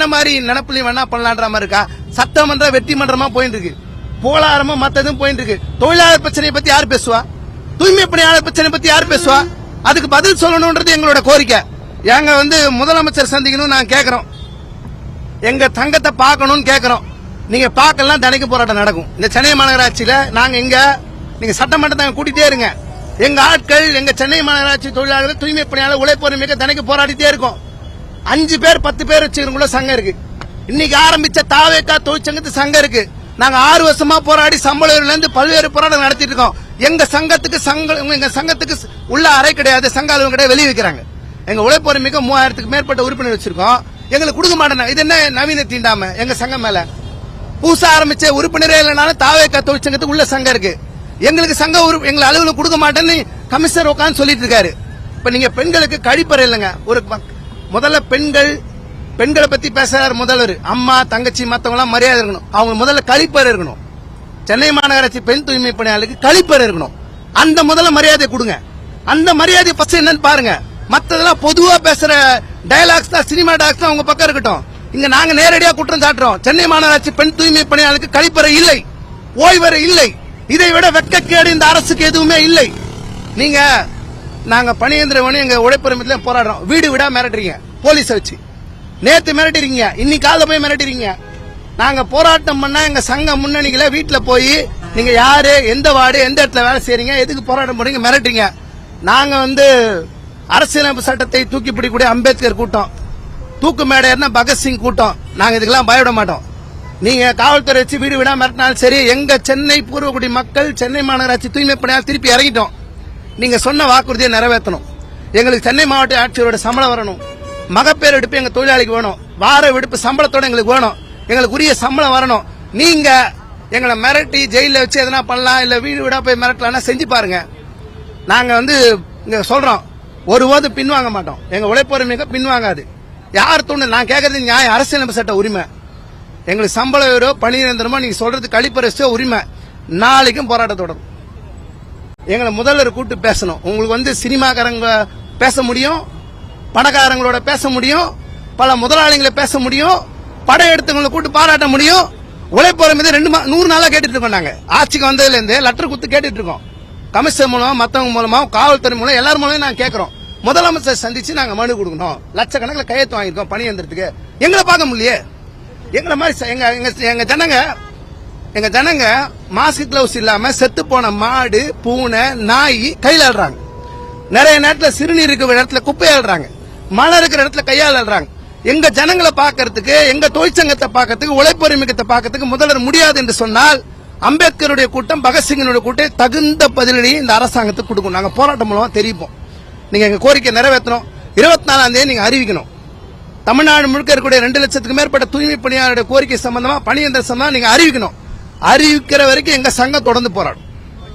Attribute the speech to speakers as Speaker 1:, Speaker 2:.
Speaker 1: என்ன மாதிரி நினைப்புலையும் வேணா பண்ணலான்ற மாதிரி இருக்கா? சட்டமன்ற வெற்றி மன்றமா போயிட்டு இருக்கு, போலாரமா மத்ததும் போயிட்டு இருக்கு. தொழிலாளர் பிரச்சனையை பத்தி யார் பேசுவா? தூய்மை பணியாளர் பிரச்சனை பத்தி யார் பேசுவா? அதுக்கு பதில் சொல்லணும்ன்றது எங்களோட கோரிக்கை. எங்க முதலமைச்சர் சந்திக்கணும் நாங்க கேக்குறோம், எங்க தங்கத்தை பார்க்கணும்னு கேக்குறோம். நீங்க பார்க்கலாம், தினைக்கு போராட்டம் நடக்கும். இந்த சென்னை மாநகராட்சியில நாங்க நீங்க சட்டமன்றத்தை கூட்டிட்டே இருங்க. எங்க ஆட்கள், எங்க சென்னை மாநகராட்சி தொழிலாளர்கள், தூய்மை பணியாளர், உழைப்போர் மிக தினைக்கு போராடிட்டே இருக்கும். 5 பேர் 10 பேர் வச்சுக்கிறவங்கள சங்கம் இருக்கு. இன்னைக்கு ஆரம்பிச்ச தாவேக்கா தொழிற்சங்கத்து சங்கம் இருக்கு. நாங்க 6 வருஷமா போராடி சம்பளத்துல இருந்து பல்வேறு போராட்டம் நடத்திட்டு இருக்கோம். எங்க சங்கத்துக்கு உள்ள அறை கிடையாது, சங்க அளவு கிடையாது, வெளியே வைக்கிறாங்க. எங்க உழைப்போர் மிக 3000க்கு மேற்பட்ட உறுப்பினர் வச்சிருக்கோம். எங்களுக்கு கொடுக்க மாட்டேன். இது என்ன நவீன தீண்டாம? எங்க சங்கம் மேல புதுசா ஆரம்பிச்ச உறுப்பினரே இல்லைனாலும் தாவேக்கா தொழிற்சங்கத்துக்கு உள்ள சங்கம் இருக்கு. எங்களுக்கு சங்க எங்களை அலுவலகம் கொடுக்க மாட்டேன்னு கமிஷனர் உட்காந்து சொல்லிட்டு இருக்காரு. இப்ப நீங்க பெண்களுக்கு கழிப்பறை இல்லைங்க. முதல்ல பெண்களை பத்தி பேசுறாரு முதல்வர். அம்மா தங்கச்சி மத்தவங்க எல்லாம் மரியாதை இருக்கணும். அவங்க முதல்ல கழிப்பறை இருக்கணும். சென்னை மாநகராட்சி பெண் தூய்மை பணியாளருக்கு கழிப்பறை இருக்கணும். அந்த முதல்ல மரியாதை கொடுங்க. அந்த மரியாதை பத்தி என்னன்னு பாருங்க. மத்ததெல்லாம் பொதுவா பேசுற டயலாக்ஸ் தான், சினிமா டாக்ஸ் தான் உங்க பக்கம் இருக்கட்டும். இங்க நாங்க நேரடியா குற்றம் சாட்டுறோம். சென்னை மாநகராட்சி பெண் தூய்மை பணியாளருக்கு கழிப்பறை இல்லை, ஓய்வறை இல்லை. இதை விட வெட்கக்கேடு இந்த அரசுக்கு எதுவுமே இல்லை. நாங்க பணியந்திரவனு எங்க உழைப்பெருமத்துல போராடுறோம். வீடு விடா மிரட்டுறீங்க போலீஸ வச்சு. நேத்து மிரட்டிருக்கீங்க, இன்னைக்கு காலைல போய் மிரட்டிருக்கீங்க. நாங்க போராட்டம் பண்ணா எங்க சங்க முன்னணிகளை வீட்டுல போய் நீங்க யாரு, எந்த வார்டு, எந்த இடத்துல வேலை செய்றீங்க, எதுக்கு போராட்டம் போறீங்க மிரட்டுறீங்க. நாங்க அரசியலமைப்பு சட்டத்தை தூக்கி பிடிக்கூடிய அம்பேத்கர் கூட்டம், தூக்கு மேடையர்னா பகத்சிங் கூட்டம். நாங்க இதுக்கெல்லாம் பயப்பட மாட்டோம். நீங்க காவல்துறை வச்சு வீடு விடா மிரட்டினாலும் சரி, எங்க சென்னை பூர்வகுடி மக்கள், சென்னை மாநகராட்சி தூய்மை பணியாளர் திருப்பி இறங்கிட்டோம். நீங்க சொன்ன வாக்குறுதியை நிறைவேற்றணும். எங்களுக்கு சென்னை மாவட்ட ஆட்சியரோட சம்பளம் வரணும். மகப்பேறு எடுப்பு எங்க தொழிலாளிக்கு வேணும். வார விடுப்பு சம்பளத்தோட எங்களுக்கு வேணும். எங்களுக்கு உரிய சம்பளம் வரணும். நீங்க எங்களை மிரட்டி ஜெயில வச்சு எதனா பண்ணலாம், இல்ல வீடு விடா போய் மிரட்டலாம் செஞ்சு பாருங்க. நாங்க இங்க சொல்றோம், ஒருபோது பின்வாங்க மாட்டோம். எங்க உழைப்போர் மிக பின்வாங்காது. யார் தூண்டு நான் கேட்கறது நியாயம், அரசியலமைப்பு சட்ட உரிமை. எங்களுக்கு சம்பள உயரோ பணி நிரந்தரமோ நீங்க சொல்றது கழிப்பறைச்சோ உரிமை. நாளைக்கும் போராட்டம் தொடரும். எங்களை முதல்வர் கூட்டு பேசணும். உங்களுக்கு சினிமாக்காரங்க பேச முடியும், பணக்காரங்களோட பேச முடியும், பல முதலாளிகளை பேச முடியும், படம் எடுத்தவங்களை கூட்டு பாராட்ட முடியும். உழைப்போர் மீது 100 நாளா கேட்டுட்டு இருக்கோம். நாங்க ஆட்சிக்கு வந்ததுல இருந்து லெட்டர் கொடுத்து கேட்டுட்டு இருக்கோம். கமிஷன் மூலமா, மத்தவங்க மூலமா, காவல்துறை மூலம், எல்லாரும் மூலமா நாங்க கேட்கிறோம். முதலமைச்சர் சந்திச்சு நாங்க மனு கொடுக்கணும். லட்சக்கணக்கில் கையெழுத்து வாங்கிருக்கோம் பணி எந்திரத்துக்கு. எங்களை பார்க்க முடியல. எங்களை மாதிரி எங்க ஜனங்க மாஸ்க் கிளவுஸ் இல்லாம செத்து போன மாடு, பூனை, நாய் கையில் ஆடுறாங்க. நிறைய நேரத்தில் சிறுநீர் இருக்கிற இடத்துல குப்பையாடுறாங்க, மழை இருக்கிற இடத்துல கையாளுறாங்க. எங்க ஜனங்களை பாக்கிறதுக்கு, எங்க தொழிற்சங்கத்தை பாக்கிறதுக்கு, உழைப்பொரு மிகத்தை பாக்கிறதுக்கு முதல்வர் முடியாது என்று சொன்னால், அம்பேத்கருடைய கூட்டம், பகத்சிங்கனுடைய கூட்டம் தகுந்த பதிலடியை இந்த அரசாங்கத்துக்கு கொடுக்கும். நாங்க போராட்டம் மூலமா தெரிவிப்போம். நீங்க எங்க கோரிக்கை நிறைவேற்றணும். 24ஆம் தேதி நீங்க அறிவிக்கணும். தமிழ்நாடு முழுக்க இருக்கக்கூடிய 2 லட்சத்துக்கு மேற்பட்ட தூய்மை பணியாளருடைய கோரிக்கை சம்பந்தமா, பணியந்திர சம்பந்தமா நீங்க அறிவிக்கணும். அறிவிக்கிற வரைக்கும் எங்க சங்கம் தொடர்ந்து போராடும்.